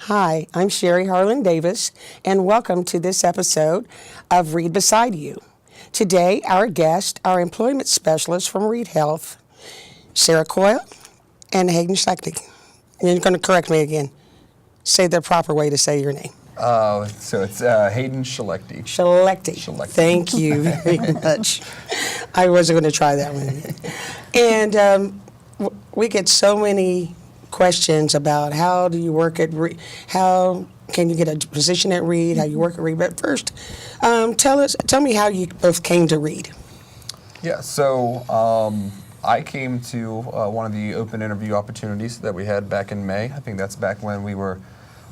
Hi, I'm Sharrie Darlin-Davis, and welcome to this episode of Reid Beside You. Today, our guest, our employment specialist from Reid Health, Sara Coyle and Hayden Schlechty. And you're going to correct me again. Say the proper way to say your name. So it's Hayden Schlechty. Schlechty. Schlechty. Thank you very much. I wasn't going to try that one. And we get so many questions about how do you work at Reid, how can you get a position at Reid, how you work at Reid. But first, tell me how you both came to Reid. Yeah, so I came to one of the open interview opportunities that we had back in May. I think that's back when we were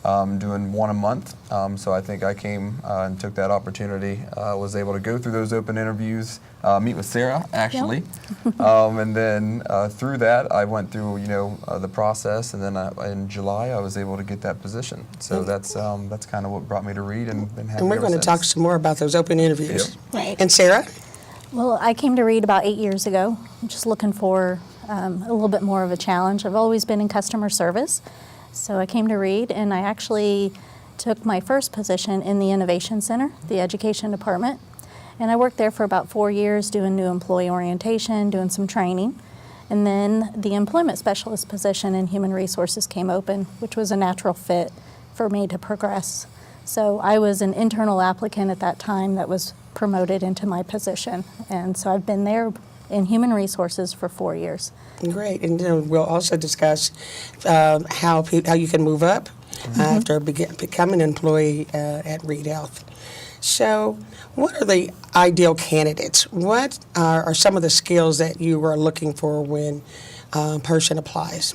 doing one a month. So I think I came and took that opportunity, was able to go through those open interviews, meet with Sara, actually. Yep. And then through that, I went through, the process, and then in July, I was able to get that position. So that's kind of what brought me to Reid, and been happy And we're ever going to since. talk some more about those open interviews. Yep. Right. And Sara? Well, I came to Reid about 8 years ago. I'm just looking for a little bit more of a challenge. I've always been in customer service. So I came to Reid, and I actually took my first position in the Innovation Center, the education department. And I worked there for about 4 years doing new employee orientation, doing some training. And then the employment specialist position in human resources came open, which was a natural fit for me to progress. So I was an internal applicant at that time that was promoted into my position. And so I've been there in human resources for 4 years. Great, and then we'll also discuss how you can move up after becoming an employee at Reid Health. So, what are the ideal candidates? What are some of the skills that you are looking for when a person applies?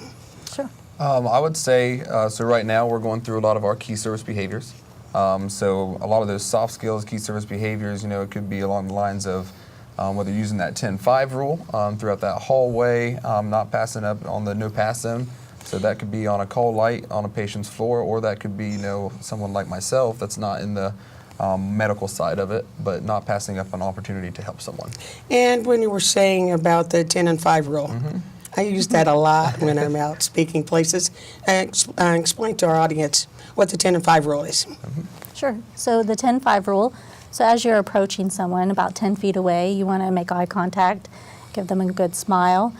Sure. I would say, so right now we're going through a lot of our key service behaviors. So a lot of those soft skills, key service behaviors, it could be along the lines of whether using that 10-5 rule throughout that hallway, not passing up on the no pass zone. So that could be on a call light on a patient's floor, or that could be, someone like myself that's not in the medical side of it, but not passing up an opportunity to help someone. And when you were saying about the 10 and 5 rule, I use that a lot when I'm out speaking places. Explain to our audience what the 10 and 5 rule is. Sure. So the 10-5 rule, so as you're approaching someone about 10 feet away, you want to make eye contact, give them a good smile.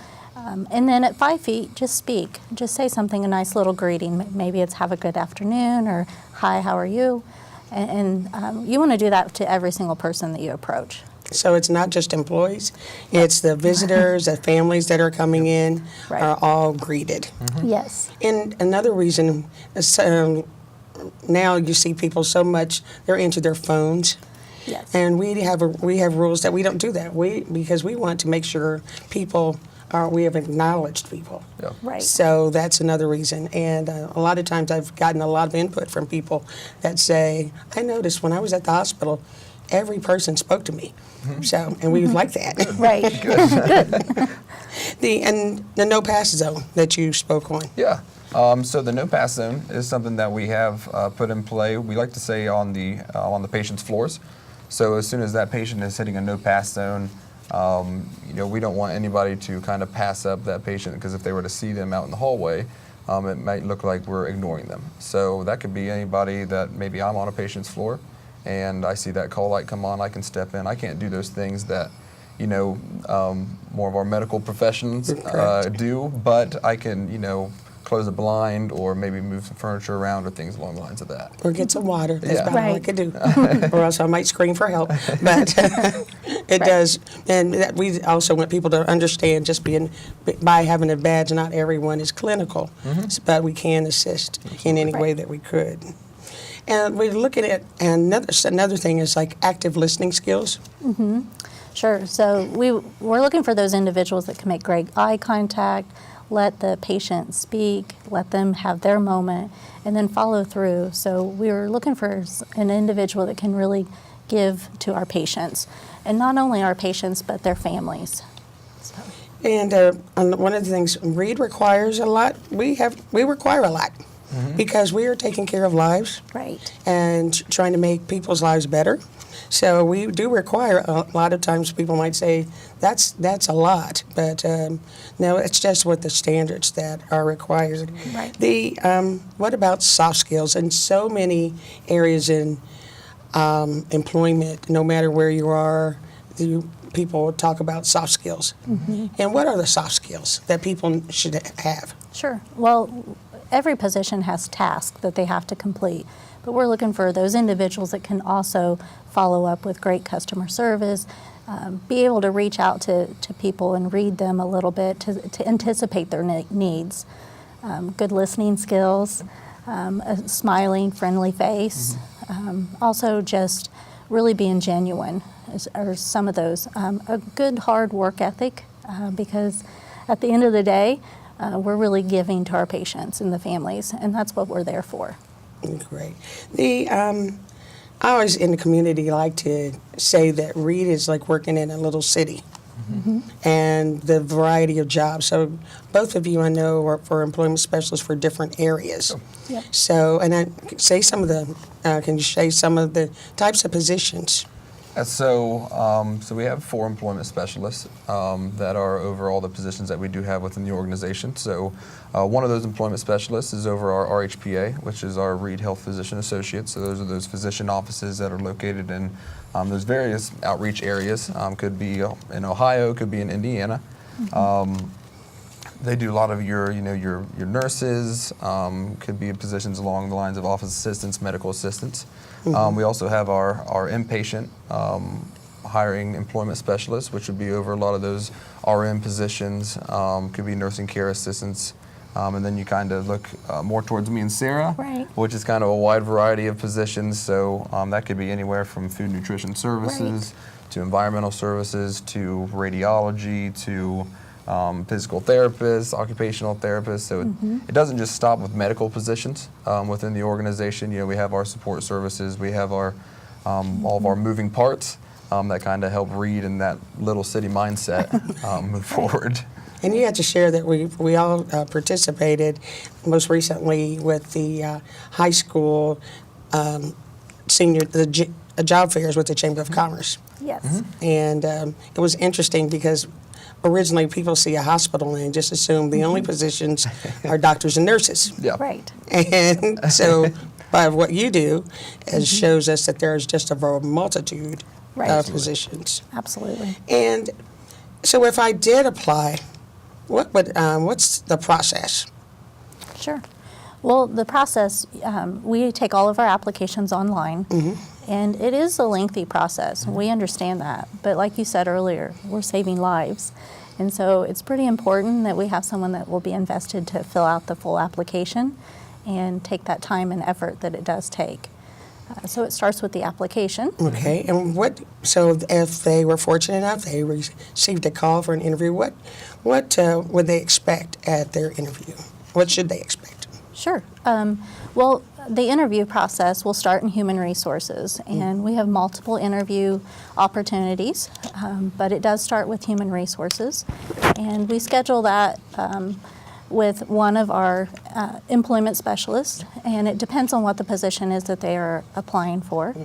And then at 5 feet, just speak. Just say something, a nice little greeting. Maybe it's have a good afternoon or hi, how are you? And you want to do that to every single person that you approach. So it's not just employees, it's the visitors, the families that are coming in Right. are all greeted. Yes. And another reason is now you see people so much, they're into their phones. Yes. And we have rules that we don't do that. Because we want to make sure we have acknowledged people. Yeah. Right. So that's another reason. And a lot of times I've gotten a lot of input from people that say, I noticed when I was at the hospital, every person spoke to me. So, and we like that. Right. And the no pass zone that you spoke on. Yeah. So the no pass zone is something that we have put in play. We like to say on the patient's floors. So as soon as that patient is hitting a no pass zone, we don't want anybody to kind of pass up that patient, because if they were to see them out in the hallway, it might look like we're ignoring them. So that could be anybody that maybe I'm on a patient's floor and I see that call light come on, I can step in. I can't do those things that more of our medical professions do, but I can, close a blind or maybe move some furniture around or things along the lines of that. Or get some water. That's Yeah. about all I Right. could do. Or else I might scream for help. But it does. And we also want people to understand, just by having a badge, not everyone is clinical. But we can assist in any way that we could. And we're looking at another thing is like active listening skills. Sure. So we're looking for those individuals that can make great eye contact, let the patient speak, let them have their moment, and then follow through. So we're looking for an individual that can really give to our patients, and not only our patients, but their families. So. And one of the things Reid requires a lot, we require a lot. Because we are taking care of lives Right. and trying to make people's lives better. So we do require, a lot of times people might say, that's a lot, but no, it's just what the standards that are required. Right. What about soft skills? In so many areas in employment, no matter where you are, people talk about soft skills. And what are the soft skills that people should have? Sure. Well, every position has tasks that they have to complete, but we're looking for those individuals that can also follow up with great customer service, be able to reach out to people and read them a little bit to anticipate their needs, good listening skills, a smiling, friendly face, also just really being genuine are some of those. A good hard work ethic, because at the end of the day, we're really giving to our patients and the families, and that's what we're there for. Great. I always in the community like to say that Reid is like working in a little city. And the variety of jobs. So both of you I know work for employment specialists for different areas. Yep. So, and can you say some of the types of positions? So we have 4 employment specialists that are over all the positions that we do have within the organization. So one of those employment specialists is over our RHPA, which is our Reid Health Physician Associates. So those are those physician offices that are located in those various outreach areas. Could be in Ohio, could be in Indiana. They do a lot of your nurses, could be positions along the lines of office assistants, medical assistants. We also have our inpatient hiring employment specialists, which would be over a lot of those RN positions, could be nursing care assistants. And then you kind of look more towards me and Sara, Right. which is kind of a wide variety of positions. So that could be anywhere from food nutrition services to environmental services to radiology to physical therapists, occupational therapists. So it doesn't just stop with medical positions within the organization. We have our support services. We have our all of our moving parts that kind of help Reid in that little city mindset move forward. And you had to share that we all participated most recently with the high school job fairs with the Chamber of Commerce. Yes. And it was interesting because originally people see a hospital and just assume the only positions are doctors and nurses. Yeah. Right. And so by what you do, it shows us that there's just a multitude Right. of positions. Absolutely. And so if I did apply, what's the process? Sure. Well, the process, we take all of our applications online, and it is a lengthy process. We understand that. But like you said earlier, we're saving lives. And so it's pretty important that we have someone that will be invested to fill out the full application and take that time and effort that it does take. So it starts with the application. Okay, and so if they were fortunate enough, they received a call for an interview, what would they expect at their interview? What should they expect? Sure. Well, the interview process will start in human resources, and we have multiple interview opportunities, but it does start with human resources, and we schedule that with one of our employment specialists, and it depends on what the position is that they are applying for.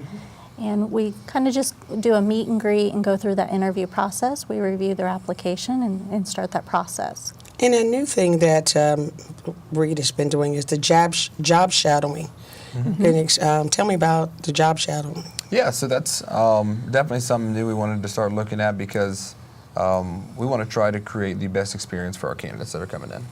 And we kind of just do a meet and greet and go through that interview process. We review their application and start that process. And a new thing that Reid has been doing is the job shadowing. Can you tell me about the job shadowing? Yeah, so that's definitely something new we wanted to start looking at because we want to try to create the best experience for our candidates that are coming in.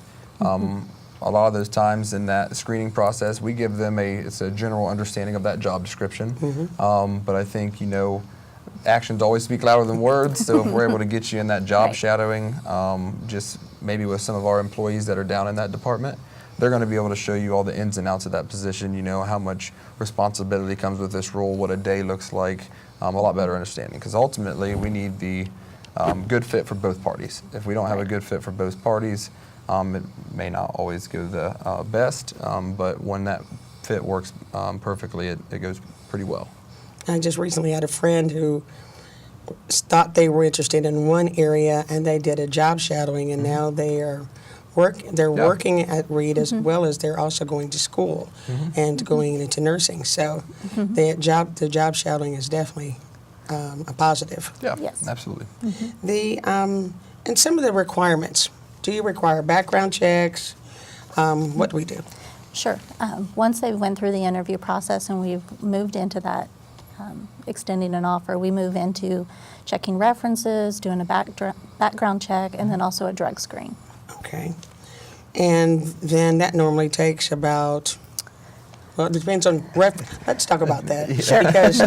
A lot of those times in that screening process, we give them it's a general understanding of that job description. But I think, actions always speak louder than words. So if we're able to get you in that job Right. shadowing, just maybe with some of our employees that are down in that department, they're going to be able to show you all the ins and outs of that position, how much responsibility comes with this role, what a day looks like, a lot better understanding. Because ultimately, we need the good fit for both parties. If we don't have a good fit for both parties, it may not always go the best, but when that fit works perfectly, it goes pretty well. I just recently had a friend who thought they were interested in one area, and they did a job shadowing, and now they are working at Reid as well as they're also going to school and going into nursing. So the job shadowing is definitely a positive. Yeah, Yes. absolutely. The and some of the requirements. Do you require background checks? What do we do? Sure. Once they went through the interview process and we've moved into that extending an offer, we move into checking references, doing a background check, and then also a drug screen. Okay. And then that normally takes about, well, it depends on, let's talk about that. Sure. Because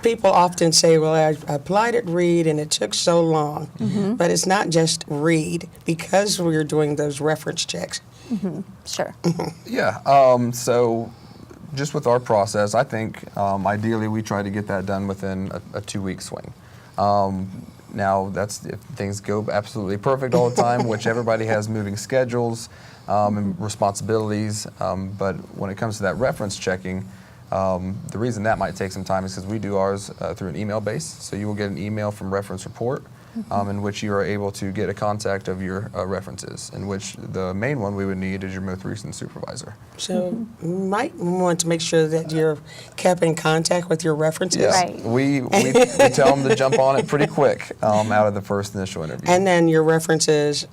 people often say, well, I applied at Reid and it took so long. But it's not just Reid, because we're doing those reference checks. Sure. Yeah. So just with our process, I think ideally we try to get that done within a 2-week swing. Now, that's if things go absolutely perfect all the time, which everybody has moving schedules and responsibilities. But when it comes to that reference checking, the reason that might take some time is because we do ours through an email base. So you will get an email from Reference Report in which you are able to get a contact of your references, in which the main one we would need is your most recent supervisor. So you might want to make sure that you're kept in contact with your references. Yeah, Right. we tell them to jump on it pretty quick out of the first initial interview. And then your references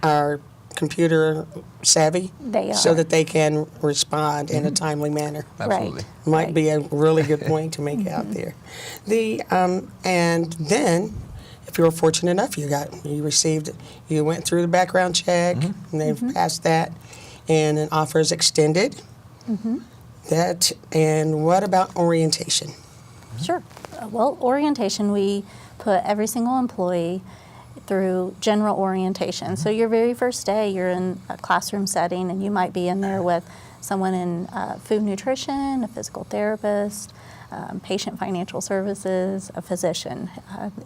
are computer savvy. They are. So that they can respond in a timely manner. Absolutely. Right. Might be a really good point to make out there. And then, if you were fortunate enough, you went through the background check, and they've passed that, and an offer is extended. And what about orientation? Sure. Well, orientation, we put every single employee through general orientation. So your very first day, you're in a classroom setting, and you might be in there with someone in food nutrition, a physical therapist, patient financial services, a physician,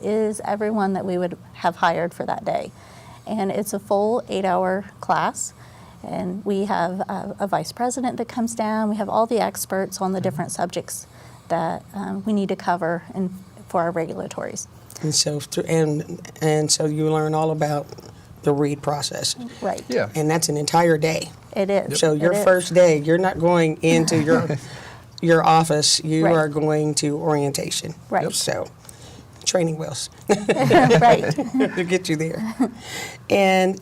is everyone that we would have hired for that day. And it's a full 8-hour class. And we have a vice president that comes down. We have all the experts on the different subjects that we need to cover for our regulatories. And so, so you learn all about the Reid process. Right. Yeah. And that's an entire day. It is. So your It is. first day, you're not going into your office. You Right. are going to orientation. Right. Yep. So training wheels Right. to get you there. And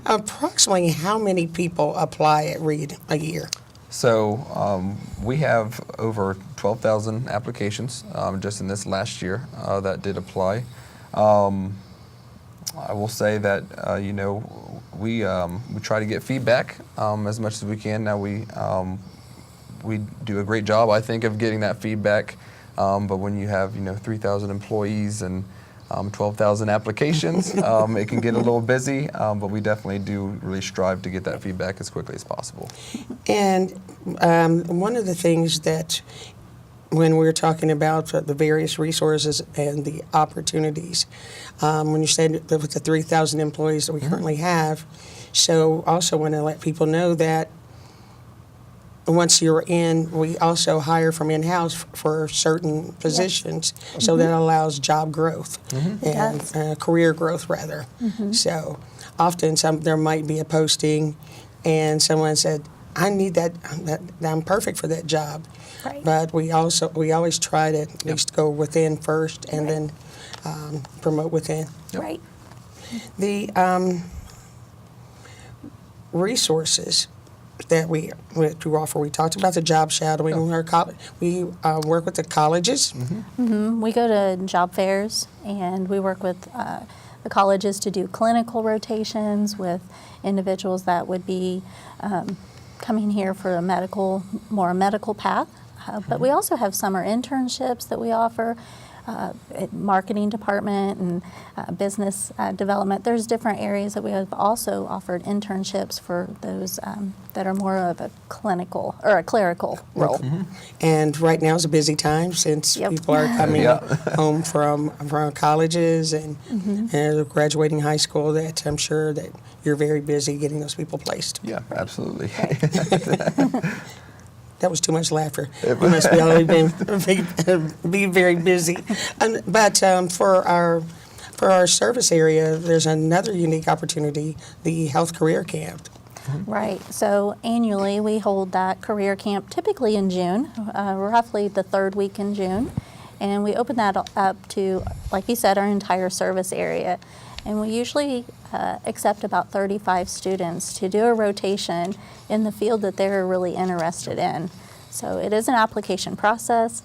approximately how many people apply at Reid a year? So we have over 12,000 applications just in this last year that did apply. I will say that we try to get feedback as much as we can. Now we do a great job, I think, of getting that feedback. But when you have 3,000 employees and 12,000 applications, it can get a little busy. But we definitely do really strive to get that feedback as quickly as possible. And one of the things that, when we're talking about the various resources and the opportunities, when you said that with the 3,000 employees that we currently have, so also want to let people know that once you're in, we also hire from in-house for certain positions, so that allows job growth and career growth, rather. So often there might be a posting, and someone said, "I need that. I'm perfect for that job." Right. But we always try to at least go within first, and then promote within. Right. The resources that we offer. We talked about the job shadowing. We work with the colleges. We go to job fairs, and we work with the colleges to do clinical rotations with individuals that would be coming here for a medical path. But we also have summer internships that we offer. Marketing department and business development. There's different areas that we have also offered internships for those that are more of a clinical or a clerical role. And right now is a busy time since people are coming home from colleges and graduating high school. That I'm sure that you're very busy getting those people placed. Yeah, absolutely. That was too much laughter. You must be always be very busy. But for our service area, there's another unique opportunity: the Health Career Camp. Right. So annually, we hold that career camp typically in June, roughly the third week in June. And we open that up to, like you said, our entire service area. And we usually accept about 35 students to do a rotation in the field that they're really interested in. So it is an application process.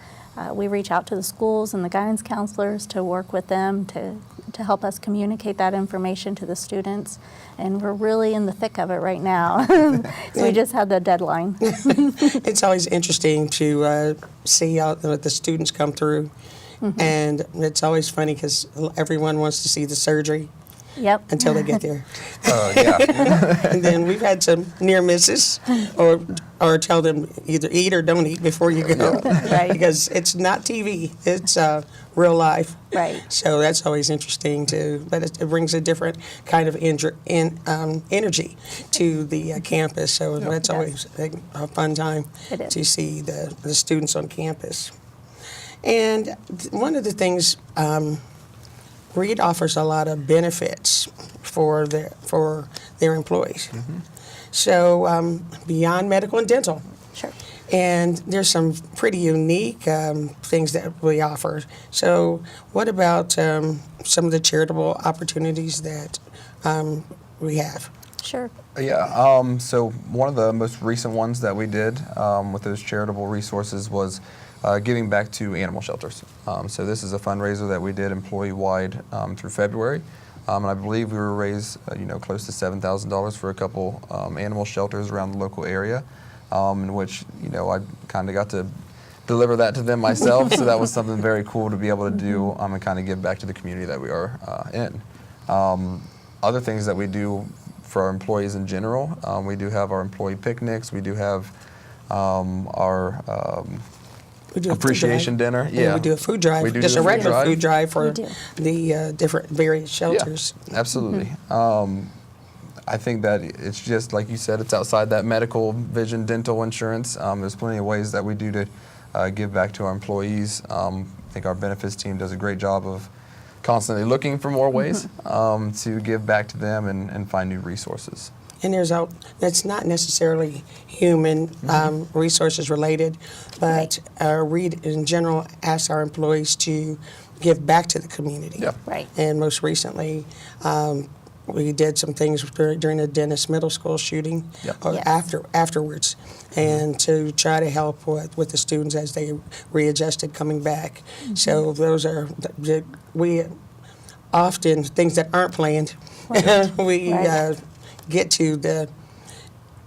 We reach out to the schools and the guidance counselors to work with them to help us communicate that information to the students. And we're really in the thick of it right now. So we just had the deadline. It's always interesting to see how the students come through. And it's always funny because everyone wants to see the surgery. Yep. Until they get there. Yeah. And then we've had some near misses, or tell them either eat or don't eat before you go. Right. Because it's not TV, it's real life. Right. So that's always interesting too. But it brings a different kind of energy to the campus. So that's always a fun time to see the students on campus. And one of the things, Reid offers a lot of benefits for their employees. So beyond medical and dental. Sure. And there's some pretty unique things that we offer. So what about some of the charitable opportunities that we have? Sure. Yeah, so one of the most recent ones that we did with those charitable resources was giving back to animal shelters. So this is a fundraiser that we did employee-wide through February. And I believe we were raised close to $7,000 for a couple animal shelters around the local area, in which I kind of got to deliver that to them myself. So that was something very cool to be able to do and kind of give back to the community that we are in. Other things that we do for our employees in general, we do have our employee picnics. We do have our appreciation dinner. Yeah, we do a food drive. We do just do a regular food food drive for the different various shelters. Yeah, absolutely. I think that it's just like you said, it's outside that medical, vision, dental insurance. There's plenty of ways that we do to give back to our employees. I think our benefits team does a great job of constantly looking for more ways to give back to them and find new resources. And that's not necessarily human resources related, but Reid in general asks our employees to give back to the community. Yeah. Right. And most recently, we did some things during the Dennis Middle School shooting, or afterwards, and to try to help with the students as they readjusted coming back. So those are we often things that aren't planned. We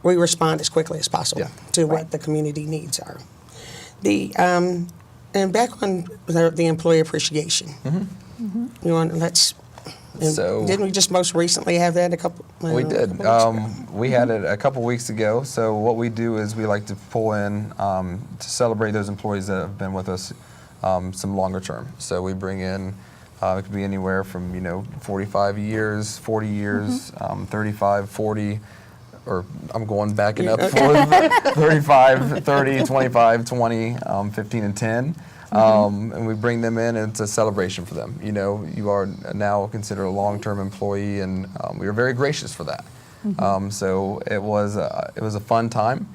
we respond as quickly as possible to what the community needs are. And back on the employee appreciation. You want So didn't we just most recently have that a couple? We did. We had it a couple weeks ago. So what we do is we like to pull in to celebrate those employees that have been with us some longer term. So we bring in. It could be anywhere from 45 years, 40 years, 35, 40, or I'm going backing up for 35, 30, 25, 20, 15, and 10. And we bring them in, and it's a celebration for them. You are now considered a long-term employee, and we are very gracious for that. So it was a fun time.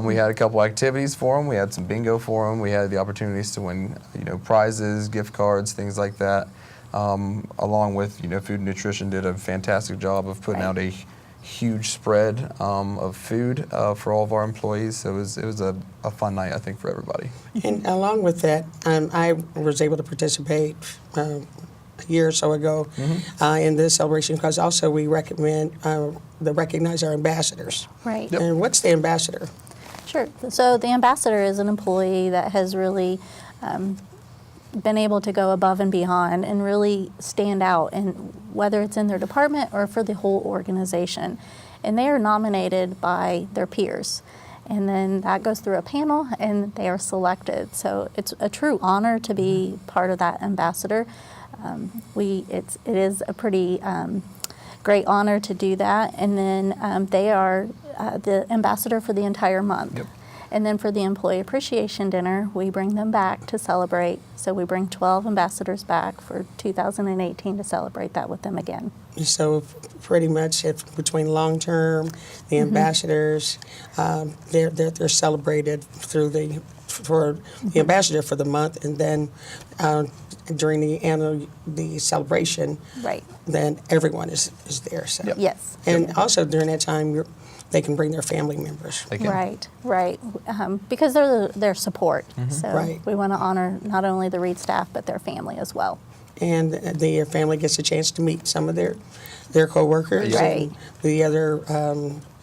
We had a couple activities for them. We had some bingo for them. We had the opportunities to win, prizes, gift cards, things like that. Along with, Food and Nutrition did a fantastic job of putting out a huge spread of food for all of our employees. So it was a fun night, I think, for everybody. And along with that, I was able to participate a year or so ago in this celebration because also we recognize our ambassadors. Right. Yep. And what's the ambassador? Sure. So the ambassador is an employee that has really been able to go above and beyond and really stand out, and whether it's in their department or for the whole organization. And they are nominated by their peers. And then that goes through a panel and they are selected. So it's a true honor to be part of that ambassador. It is a pretty great honor to do that. And then they are the ambassador for the entire month. Yep. And then for the Employee Appreciation Dinner, we bring them back to celebrate. So we bring 12 ambassadors back for 2018 to celebrate that with them again. So pretty much between long-term, the ambassadors, they're celebrated through for the ambassador for the month, and then during the celebration, Right. then everyone is there. So. Yep. Yes. And also during that time, they can bring their family members. They can. Right. Because they're their support. So Right. we want to honor not only the Reid staff, but their family as well. And the family gets a chance to meet some of their coworkers Right. and the other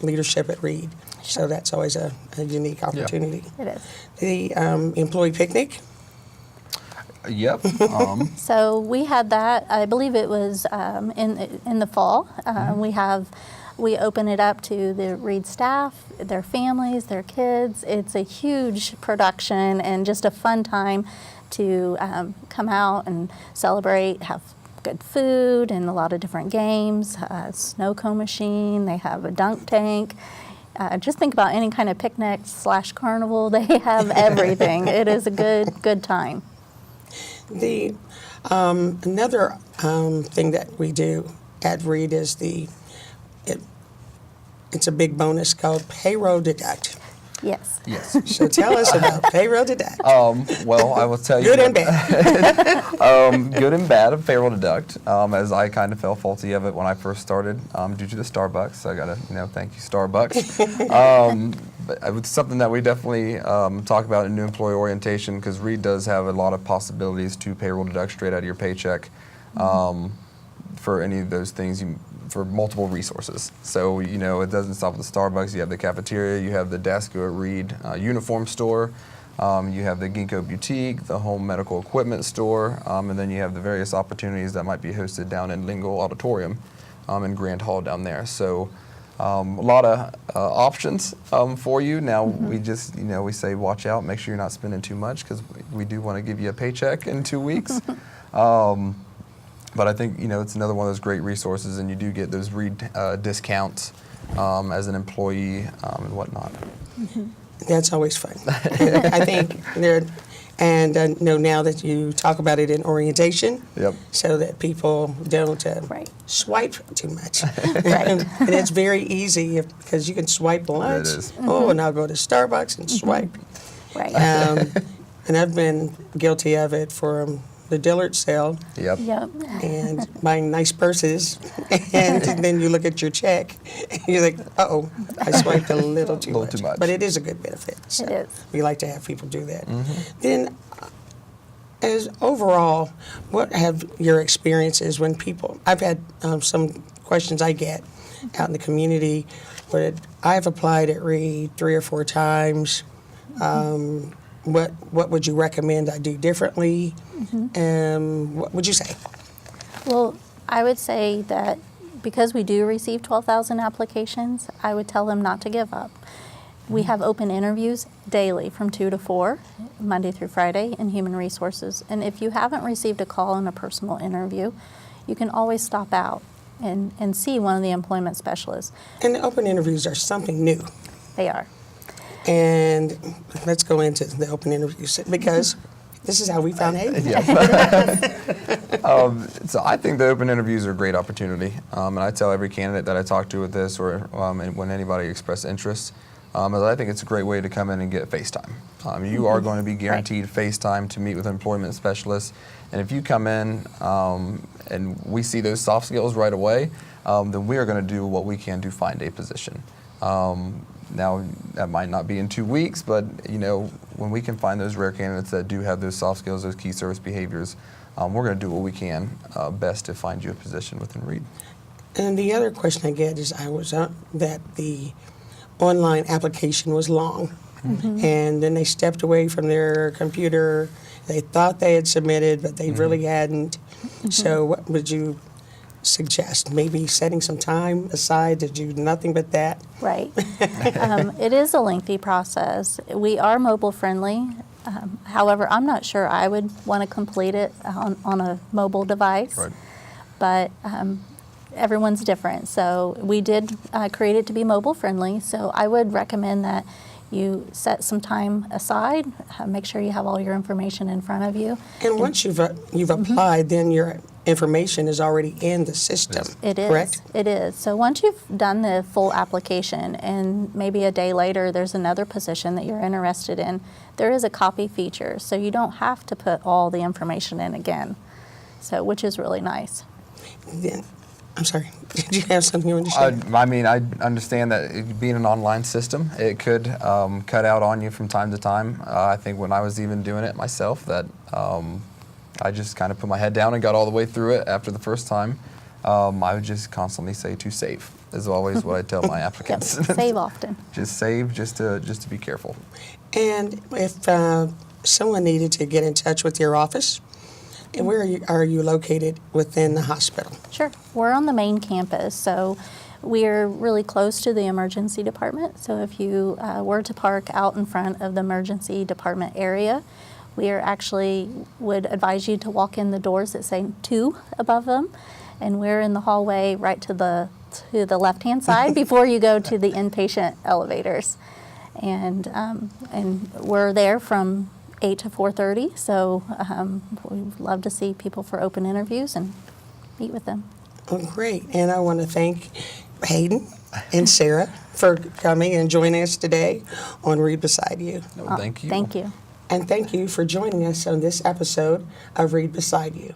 leadership at Reid. So that's always a unique opportunity. It is. The employee picnic. Yep. So we had that. I believe it was in the fall. We open it up to the Reid staff, their families, their kids. It's a huge production and just a fun time to come out and celebrate, have good food and a lot of different games, snow cone machine, they have a dunk tank. Just think about any kind of picnic / carnival, they have everything. It is a good time. The another thing that we do at Reid is it's a big bonus called Payroll Deduct. Yes. Yes. So tell us about Payroll Deduct. Well, I will tell you. Good and bad. Good and bad of Payroll Deduct, as I kind of fell faulty of it when I first started due to the Starbucks. So I got to, thank you, Starbucks. But it's something that we definitely talk about in new employee orientation, because Reid does have a lot of possibilities to payroll deduct straight out of your paycheck for any of those things, for multiple resources. So, it doesn't stop with the Starbucks. You have the cafeteria, you have the Dasco at Reid uniform store, you have the Ginkgo Boutique, the home medical equipment store, and then you have the various opportunities that might be hosted down in Lingle Auditorium in Grand Hall down there. So a lot of options for you. Now we just, we say watch out, make sure you're not spending too much, because we do want to give you a paycheck in 2 weeks. But I think, it's another one of those great resources, and you do get those Reid discounts as an employee and whatnot. That's always fun. I think now that you talk about it in orientation, Yep. so that people don't Right. swipe too much. Right. And it's very easy because you can swipe lunch. It is. Oh, and I'll go to Starbucks and swipe. Right. And I've been guilty of it for the Dillard sale Yep. Yep. and buying nice purses, and then you look at your check, and you're like, uh-oh, I swiped a little too much. But it is a good benefit. So It is. we like to have people do that. Then, as overall, what have your experiences when people, I've had some questions I get out in the community, but I've applied at Reid 3 or 4 times. What would you recommend I do differently? What would you say? Well, I would say that because we do receive 12,000 applications, I would tell them not to give up. We have open interviews daily from 2 to 4, Monday through Friday, in Human Resources. And if you haven't received a call in a personal interview, you can always stop out and see one of the employment specialists. And the open interviews are something new. They are. And let's go into the open interviews, because this is how we found Hayden. So I think the open interviews are a great opportunity, and I tell every candidate that I talk to with this, or when anybody expresses interest, I think it's a great way to come in and get FaceTime. You are going to be guaranteed FaceTime to meet with employment specialists, and if you come in and we see those soft skills right away, then we are going to do what we can to find a position. Now, that might not be in 2 weeks, but when we can find those rare candidates that do have those soft skills, those key service behaviors, we're going to do what we can best to find you a position within Reid. And the other question I get is that the online application was long, and then they stepped away from their computer. They thought they had submitted, but they really hadn't. So what would you suggest? Maybe setting some time aside to do nothing but that? Right. It is a lengthy process. We are mobile friendly. However, I'm not sure I would want to complete it on a mobile device. Right. But everyone's different. So we did create it to be mobile friendly. So I would recommend that You set some time aside, make sure you have all your information in front of you. And once you've applied, then your information is already in the system. It is. Correct? It is. So once you've done the full application and maybe a day later there's another position that you're interested in, there is a copy feature. So you don't have to put all the information in again. So, which is really nice. Then, I'm sorry. Did you have something you wanted to share? I mean, I understand that it being an online system, it could cut out on you from time to time. I think when I was even doing it myself, that I just kind of put my head down and got all the way through it after the first time. I would just constantly say to save is always what I tell my applicants. Yep. Save often. Just save, just to be careful. And if someone needed to get in touch with your office, and where are you located within the hospital? Sure. We're on the main campus, so we're really close to the emergency department. So if you were to park out in front of the emergency department area, we actually would advise you to walk in the doors that say 2 above them, and we're in the hallway right to the left-hand side before you go to the inpatient elevators. And we're there from 8 to 4:30, so we'd love to see people for open interviews and meet with them. Oh, great. And I want to thank Hayden and Sara for coming and joining us today on Reid Beside You. No, thank you. Thank you. And thank you for joining us on this episode of Reid Beside You.